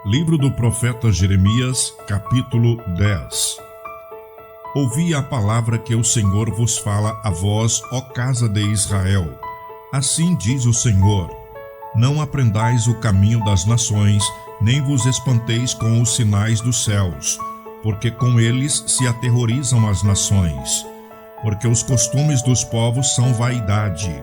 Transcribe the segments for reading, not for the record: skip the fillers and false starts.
Livro do profeta Jeremias, capítulo 10. Ouvi a palavra que o Senhor vos fala a vós, ó casa de Israel. Assim diz o Senhor: não aprendais o caminho das nações, nem vos espanteis com os sinais dos céus, porque com eles se aterrorizam as nações. Porque os costumes dos povos são vaidade,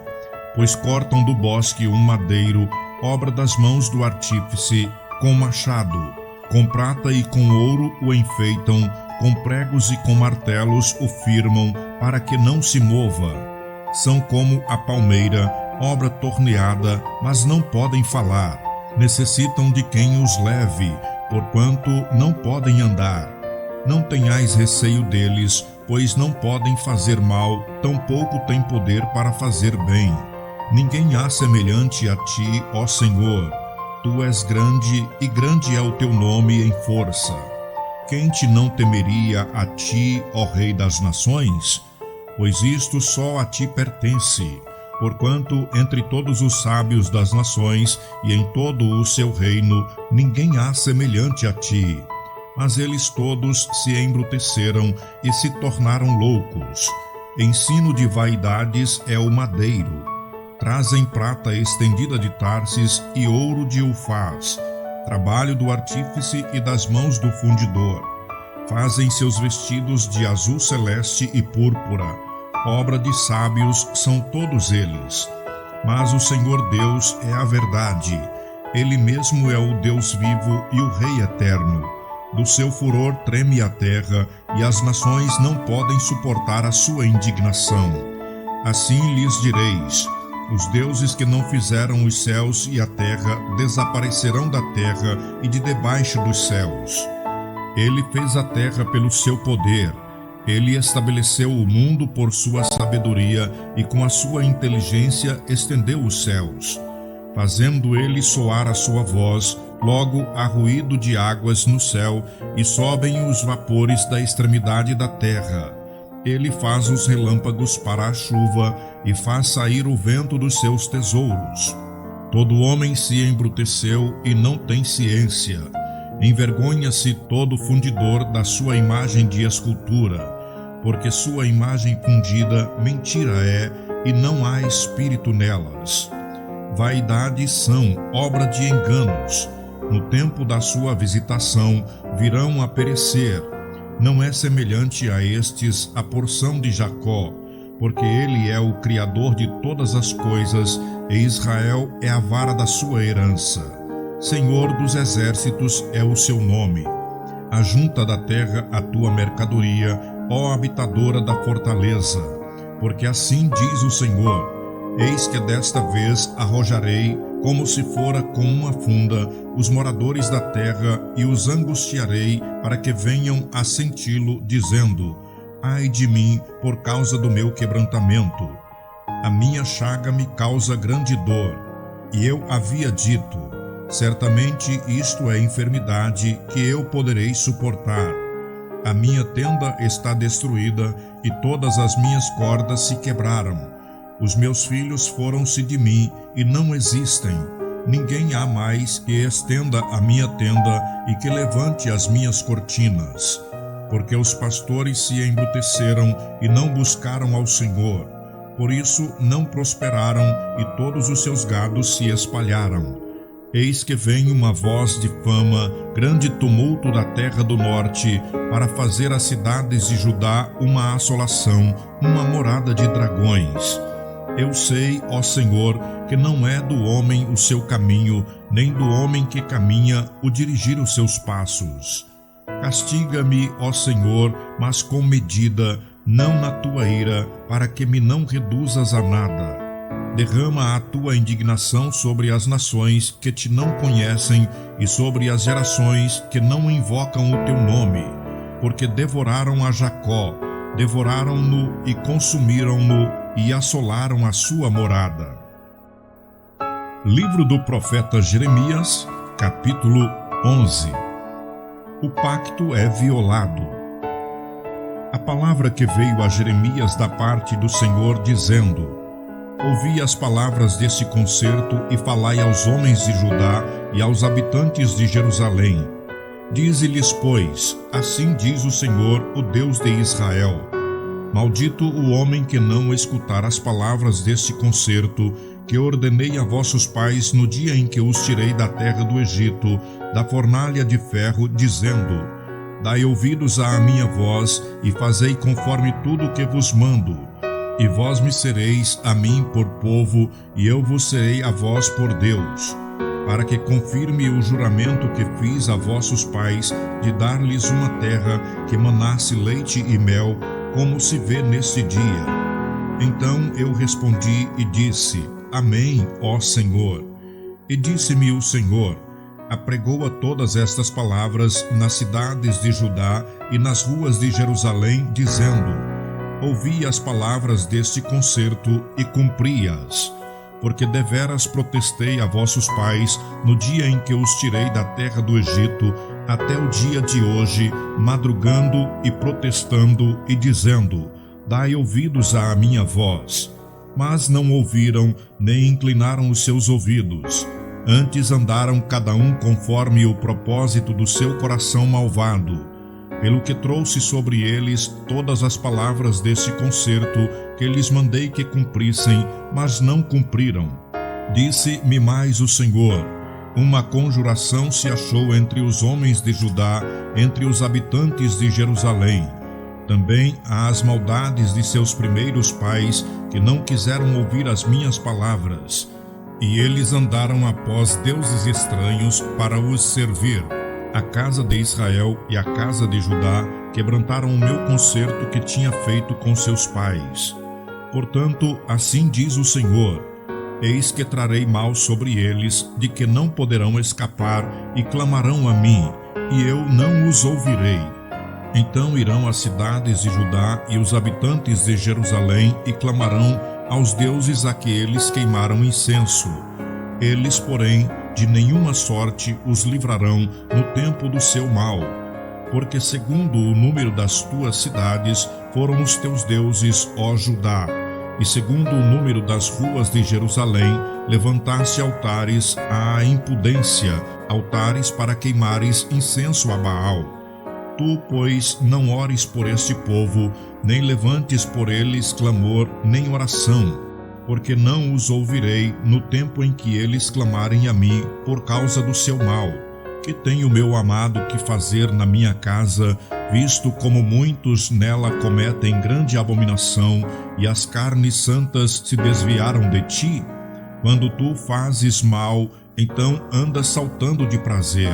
pois cortam do bosque um madeiro, obra das mãos do artífice, com machado, com prata e com ouro o enfeitam, com pregos e com martelos o firmam, para que não se mova. São como a palmeira, obra torneada, mas não podem falar. Necessitam de quem os leve, porquanto não podem andar. Não tenhais receio deles, pois não podem fazer mal, tampouco têm poder para fazer bem. Ninguém há semelhante a ti, ó Senhor. Tu és grande, e grande é o teu nome em força. Quem te não temeria a ti, ó Rei das Nações? Pois isto só a ti pertence, porquanto entre todos os sábios das nações e em todo o seu reino ninguém há semelhante a ti. Mas eles todos se embruteceram e se tornaram loucos. Ensino de vaidades é o madeiro. Trazem prata estendida de Tarsis e ouro de Ufaz, trabalho do artífice e das mãos do fundidor. Fazem seus vestidos de azul celeste e púrpura, obra de sábios são todos eles. Mas o Senhor Deus é a verdade, Ele mesmo é o Deus vivo e o Rei eterno. Do seu furor treme a terra, e as nações não podem suportar a sua indignação. Assim lhes direis: os deuses que não fizeram os céus e a terra desaparecerão da terra e de debaixo dos céus. Ele fez a terra pelo seu poder. Ele estabeleceu o mundo por sua sabedoria e com a sua inteligência estendeu os céus. Fazendo ele soar a sua voz, logo há ruído de águas no céu e sobem os vapores da extremidade da terra. Ele faz os relâmpagos para a chuva e faz sair o vento dos seus tesouros. Todo homem se embruteceu e não tem ciência. Envergonha-se todo fundidor da sua imagem de escultura, porque sua imagem fundida mentira é, e não há espírito nelas. Vaidades são obra de enganos. No tempo da sua visitação virão a perecer. Não é semelhante a estes a porção de Jacó, porque ele é o Criador de todas as coisas, e Israel é a vara da sua herança. Senhor dos exércitos é o seu nome. Ajunta da terra a tua mercadoria, ó habitadora da fortaleza. Porque assim diz o Senhor: eis que desta vez arrojarei, como se fora com uma funda, os moradores da terra, e os angustiarei para que venham a senti-lo, dizendo: ai de mim, por causa do meu quebrantamento. A minha chaga me causa grande dor. E eu havia dito: certamente isto é enfermidade que eu poderei suportar. A minha tenda está destruída, e todas as minhas cordas se quebraram. Os meus filhos foram-se de mim e não existem. Ninguém há mais que estenda a minha tenda e que levante as minhas cortinas. Porque os pastores se embruteceram e não buscaram ao Senhor. Por isso não prosperaram e todos os seus gados se espalharam. Eis que vem uma voz de fama, grande tumulto da terra do norte, para fazer as cidades de Judá uma assolação, uma morada de dragões. Eu sei, ó Senhor, que não é do homem o seu caminho, nem do homem que caminha o dirigir os seus passos. Castiga-me, ó Senhor, mas com medida, não na tua ira, para que me não reduzas a nada. Derrama a tua indignação sobre as nações que te não conhecem e sobre as gerações que não invocam o teu nome, porque devoraram a Jacó, devoraram-no e consumiram-no, e assolaram a sua morada. Livro do profeta Jeremias, capítulo 11. O pacto é violado. A palavra que veio a Jeremias da parte do Senhor, dizendo: Ouvi as palavras desse concerto e falai aos homens de Judá e aos habitantes de Jerusalém. Dize-lhes, pois, assim diz o Senhor, o Deus de Israel: Maldito o homem que não escutar as palavras deste concerto que ordenei a vossos pais no dia em que os tirei da terra do Egito, da fornalha de ferro, dizendo: Dai ouvidos à minha voz e fazei conforme tudo o que vos mando. E vós me sereis a mim por povo, e eu vos serei a vós por Deus, para que confirme o juramento que fiz a vossos pais de dar-lhes uma terra que manasse leite e mel, como se vê neste dia. Então eu respondi e disse: Amém, ó Senhor. E disse-me o Senhor: Apregoa todas estas palavras nas cidades de Judá e nas ruas de Jerusalém, dizendo: Ouvi as palavras deste concerto e cumpri-as, porque deveras protestei a vossos pais no dia em que os tirei da terra do Egito, até o dia de hoje, madrugando e protestando e dizendo: Dai ouvidos à minha voz. Mas não ouviram, nem inclinaram os seus ouvidos. Antes andaram cada um conforme o propósito do seu coração malvado, pelo que trouxe sobre eles todas as palavras desse concerto que lhes mandei que cumprissem, mas não cumpriram. Disse-me mais o Senhor: Uma conjuração se achou entre os homens de Judá, entre os habitantes de Jerusalém. Também há as maldades de seus primeiros pais, que não quiseram ouvir as minhas palavras, e eles andaram após deuses estranhos para os servir. A casa de Israel e a casa de Judá quebrantaram o meu concerto que tinha feito com seus pais. Portanto, assim diz o Senhor: Eis que trarei mal sobre eles, de que não poderão escapar, e clamarão a mim, e eu não os ouvirei. Então irão as cidades de Judá e os habitantes de Jerusalém e clamarão aos deuses a que eles queimaram incenso. Eles, porém, de nenhuma sorte os livrarão no tempo do seu mal, porque segundo o número das tuas cidades foram os teus deuses, ó Judá, e segundo o número das ruas de Jerusalém levantaste altares à impudência, altares para queimares incenso a Baal. Tu, pois, não ores por este povo, nem levantes por eles clamor, nem oração, porque não os ouvirei no tempo em que eles clamarem a mim por causa do seu mal. Que tem o meu amado que fazer na minha casa, visto como muitos nela cometem grande abominação, e as carnes santas se desviaram de ti? Quando tu fazes mal, então andas saltando de prazer.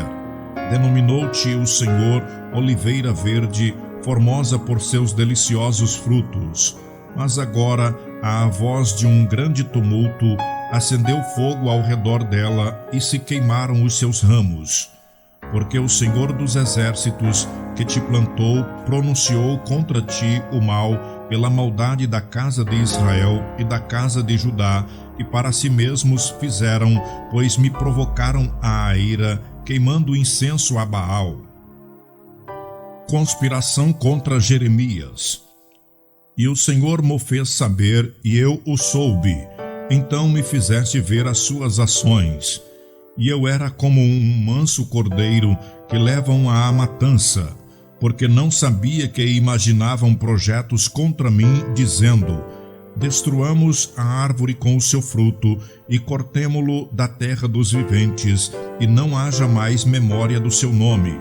Denominou-te o Senhor oliveira verde, formosa por seus deliciosos frutos. Mas agora, à voz de um grande tumulto, acendeu fogo ao redor dela e se queimaram os seus ramos. Porque o Senhor dos exércitos, que te plantou, pronunciou contra ti o mal pela maldade da casa de Israel e da casa de Judá, e para si mesmos fizeram, pois me provocaram à ira, queimando incenso a Baal. Conspiração contra Jeremias. E o Senhor mo fez saber, e eu o soube. Então me fizeste ver as suas ações. E eu era como um manso cordeiro que levam à matança, porque não sabia que imaginavam projetos contra mim, dizendo: Destruamos a árvore com o seu fruto, e cortemo-lo da terra dos viventes, e não haja mais memória do seu nome.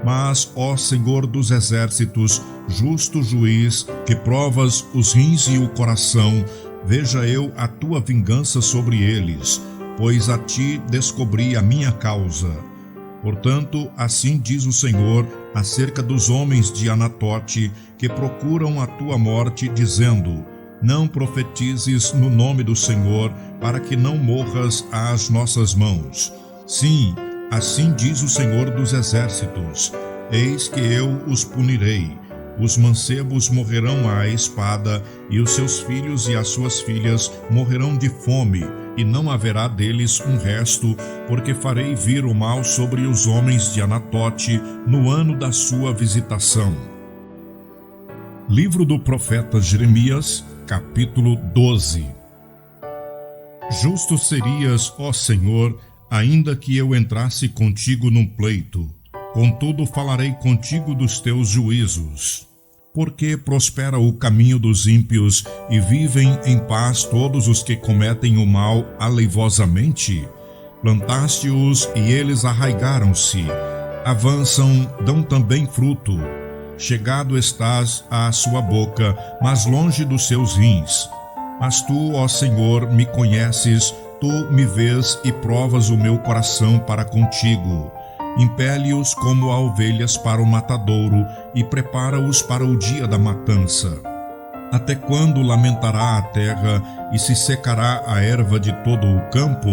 Mas, ó Senhor dos exércitos, justo juiz, que provas os rins e o coração, veja eu a tua vingança sobre eles, pois a ti descobri a minha causa. Portanto, assim diz o Senhor acerca dos homens de Anatote, que procuram a tua morte, dizendo: Não profetizes no nome do Senhor, para que não morras às nossas mãos. Sim, assim diz o Senhor dos exércitos: Eis que eu os punirei. Os mancebos morrerão à espada, e os seus filhos e as suas filhas morrerão de fome, e não haverá deles um resto, porque farei vir o mal sobre os homens de Anatote no ano da sua visitação. Livro do profeta Jeremias, capítulo 12. Justo serias, ó Senhor, ainda que eu entrasse contigo num pleito. Contudo falarei contigo dos teus juízos. Porque prospera o caminho dos ímpios e vivem em paz todos os que cometem o mal aleivosamente? Plantaste-os e eles arraigaram-se, avançam, dão também fruto. Chegado estás à sua boca, mas longe dos seus rins. Mas tu, ó Senhor, me conheces, tu me vês e provas o meu coração para contigo. Impele-os como a ovelhas para o matadouro e prepara-os para o dia da matança. Até quando lamentará a terra e se secará a erva de todo o campo?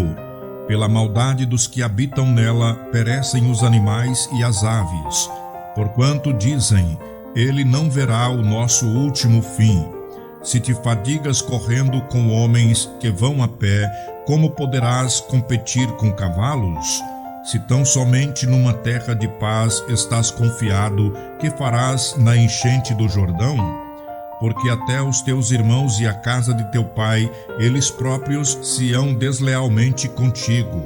Pela maldade dos que habitam nela perecem os animais e as aves. Porquanto dizem, ele não verá o nosso último fim. Se te fadigas correndo com homens que vão a pé, como poderás competir com cavalos? Se tão somente numa terra de paz estás confiado, que farás na enchente do Jordão? Porque até os teus irmãos e a casa de teu pai, eles próprios se hão deslealmente contigo.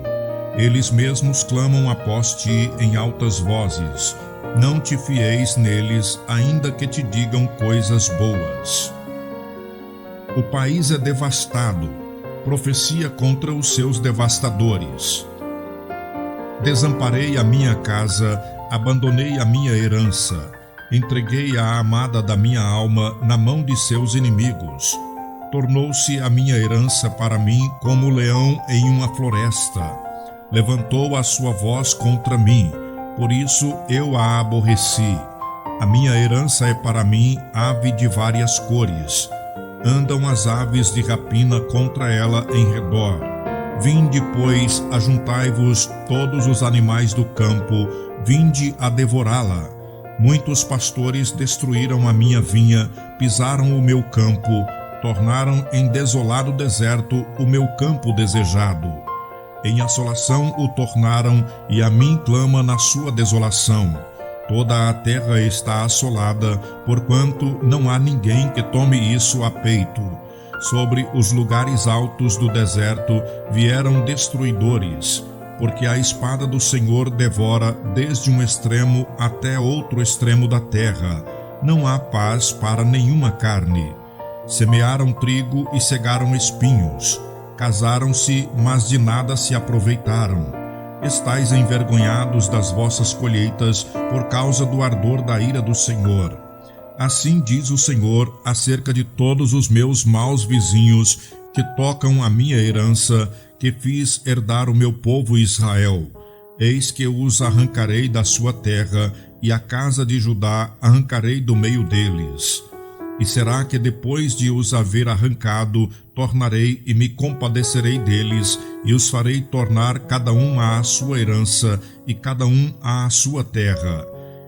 Eles mesmos clamam após ti em altas vozes. Não te fieis neles, ainda que te digam coisas boas. O país é devastado, profecia contra os seus devastadores. Desamparei a minha casa, abandonei a minha herança, entreguei a amada da minha alma na mão de seus inimigos. Tornou-se a minha herança para mim como o leão em uma floresta. Levantou a sua voz contra mim, por isso eu a aborreci. A minha herança é para mim ave de várias cores. Andam as aves de rapina contra ela em redor. Vinde, pois, ajuntai-vos todos os animais do campo, vinde a devorá-la. Muitos pastores destruíram a minha vinha, pisaram o meu campo, tornaram em desolado deserto o meu campo desejado. Em assolação o tornaram, e a mim clama na sua desolação. Toda a terra está assolada, porquanto não há ninguém que tome isso a peito. Sobre os lugares altos do deserto vieram destruidores, porque a espada do Senhor devora desde um extremo até outro extremo da terra. Não há paz para nenhuma carne. Semearam trigo e cegaram espinhos. Casaram-se, mas de nada se aproveitaram. Estais envergonhados das vossas colheitas por causa do ardor da ira do Senhor. Assim diz o Senhor acerca de todos os meus maus vizinhos que tocam a minha herança, que fiz herdar o meu povo Israel. Eis que os arrancarei da sua terra, e a casa de Judá arrancarei do meio deles. E será que depois de os haver arrancado, tornarei e me compadecerei deles, e os farei tornar cada um à sua herança, e cada um à sua terra.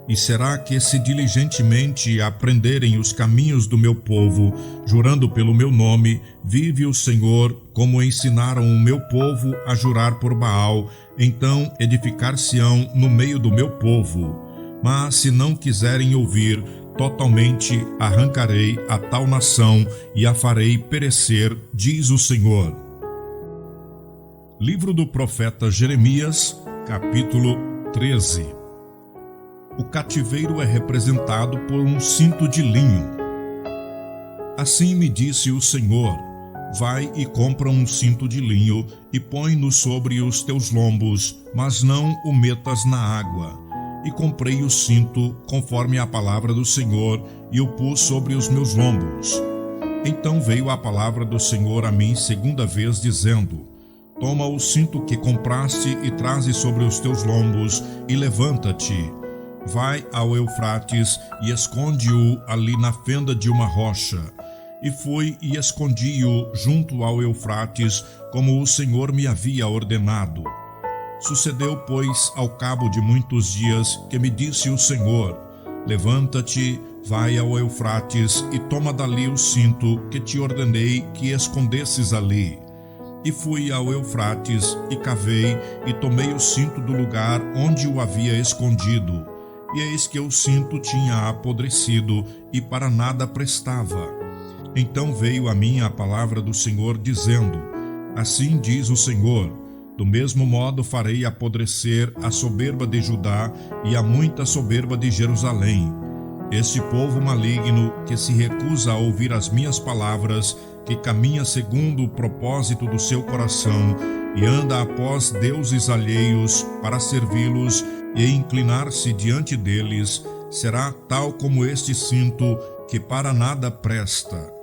E será que se diligentemente aprenderem os caminhos do meu povo, jurando pelo meu nome, vive o Senhor, como ensinaram o meu povo a jurar por Baal, então edificar-se-ão no meio do meu povo. Mas se não quiserem ouvir, totalmente arrancarei a tal nação e a farei perecer, diz o Senhor. Livro do profeta Jeremias, capítulo 13. O cativeiro é representado por um cinto de linho. Assim me disse o Senhor: vai e compra um cinto de linho e põe-no sobre os teus lombos, mas não o metas na água. E comprei o cinto, conforme a palavra do Senhor, e o pus sobre os meus lombos. Então veio a palavra do Senhor a mim segunda vez, dizendo: toma o cinto que compraste e traze sobre os teus lombos, e levanta-te. Vai ao Eufrates e esconde-o ali na fenda de uma rocha. E fui e escondi-o junto ao Eufrates, como o Senhor me havia ordenado. Sucedeu, pois, ao cabo de muitos dias, que me disse o Senhor: levanta-te, vai ao Eufrates e toma dali o cinto que te ordenei que escondesses ali. E fui ao Eufrates e cavei e tomei o cinto do lugar onde o havia escondido. E eis que o cinto tinha apodrecido e para nada prestava. Então veio a mim a palavra do Senhor dizendo: Assim diz o Senhor: do mesmo modo farei apodrecer a soberba de Judá e a muita soberba de Jerusalém. Este povo maligno que se recusa a ouvir as minhas palavras, que caminha segundo o propósito do seu coração e anda após deuses alheios para servi-los e inclinar-se diante deles, será tal como este cinto que para nada presta.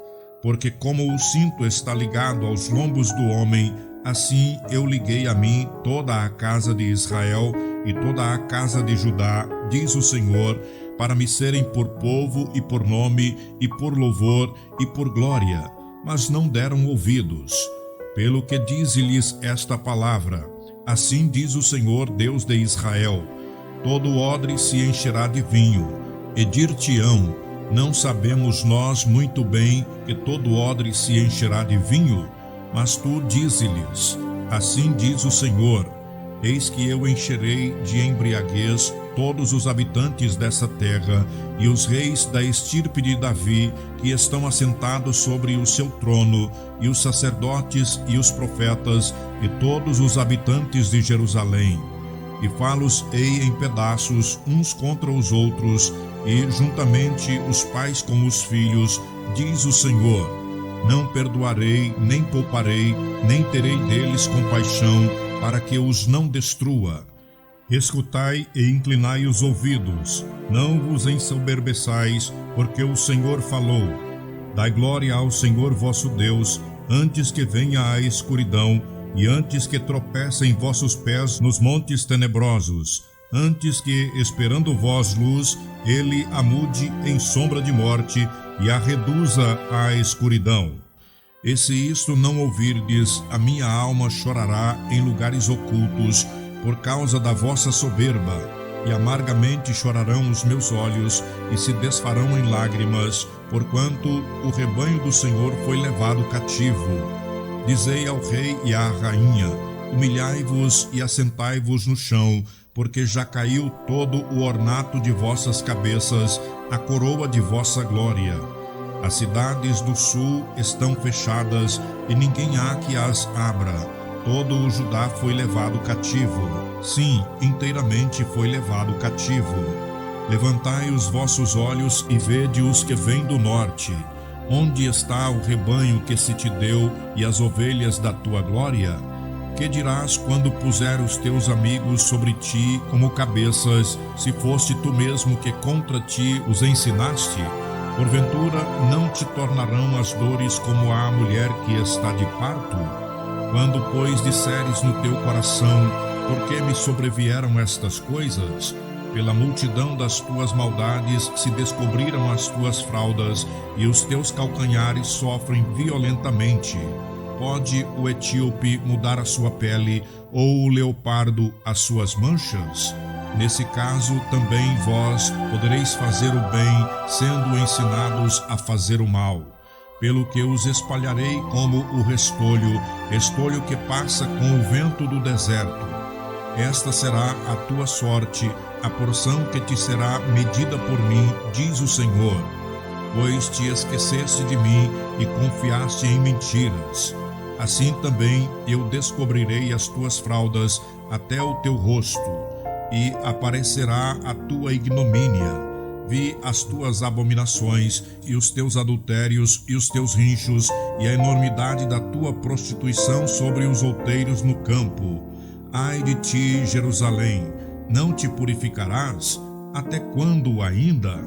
Porque como o cinto está ligado aos lombos do homem, assim eu liguei a mim toda a casa de Israel e toda a casa de Judá, diz o Senhor, para me serem por povo e por nome e por louvor e por glória, mas não deram ouvidos. Pelo que dize-lhes esta palavra: assim diz o Senhor, Deus de Israel: todo odre se encherá de vinho, e dir-te-ão: não sabemos nós muito bem que todo odre se encherá de vinho? Mas tu dize-lhes: assim diz o Senhor: eis que eu encherei de embriaguez todos os habitantes dessa terra, e os reis da estirpe de Davi, que estão assentados sobre o seu trono, e os sacerdotes e os profetas, e todos os habitantes de Jerusalém. E fá-los-ei em pedaços uns contra os outros, e juntamente os pais com os filhos, diz o Senhor. Não perdoarei, nem pouparei, nem terei deles compaixão, para que os não destrua. Escutai e inclinai os ouvidos, não vos ensoberbeçais, porque o Senhor falou. Dai glória ao Senhor vosso Deus, antes que venha a escuridão, e antes que tropecem vossos pés nos montes tenebrosos, antes que, esperando vós luz, ele a mude em sombra de morte, e a reduza à escuridão. E se isto não ouvirdes, a minha alma chorará em lugares ocultos, por causa da vossa soberba, e amargamente chorarão os meus olhos, e se desfarão em lágrimas, porquanto o rebanho do Senhor foi levado cativo. Dizei ao rei e à rainha: humilhai-vos e assentai-vos no chão, porque já caiu todo o ornato de vossas cabeças, a coroa de vossa glória. As cidades do sul estão fechadas, e ninguém há que as abra. Todo o Judá foi levado cativo. Sim, inteiramente foi levado cativo. Levantai os vossos olhos e vede os que vêm do norte. Onde está o rebanho que se te deu e as ovelhas da tua glória? Que dirás quando puser os teus amigos sobre ti como cabeças, se foste tu mesmo que contra ti os ensinaste? Porventura não te tornarão as dores como a mulher que está de parto? Quando, pois, disseres no teu coração: por que me sobrevieram estas coisas? Pela multidão das tuas maldades se descobriram as tuas fraldas, e os teus calcanhares sofrem violentamente. Pode o etíope mudar a sua pele, ou o leopardo as suas manchas? Nesse caso, também vós podereis fazer o bem, sendo ensinados a fazer o mal. Pelo que os espalharei como o restolho, restolho que passa com o vento do deserto. Esta será a tua sorte, a porção que te será medida por mim, diz o Senhor. Pois te esqueceste de mim e confiaste em mentiras. Assim também eu descobrirei as tuas fraldas até o teu rosto, e aparecerá a tua ignomínia. Vi as tuas abominações, e os teus adultérios, e os teus rinchos, e a enormidade da tua prostituição sobre os outeiros no campo. Ai de ti, Jerusalém, não te purificarás? Até quando ainda?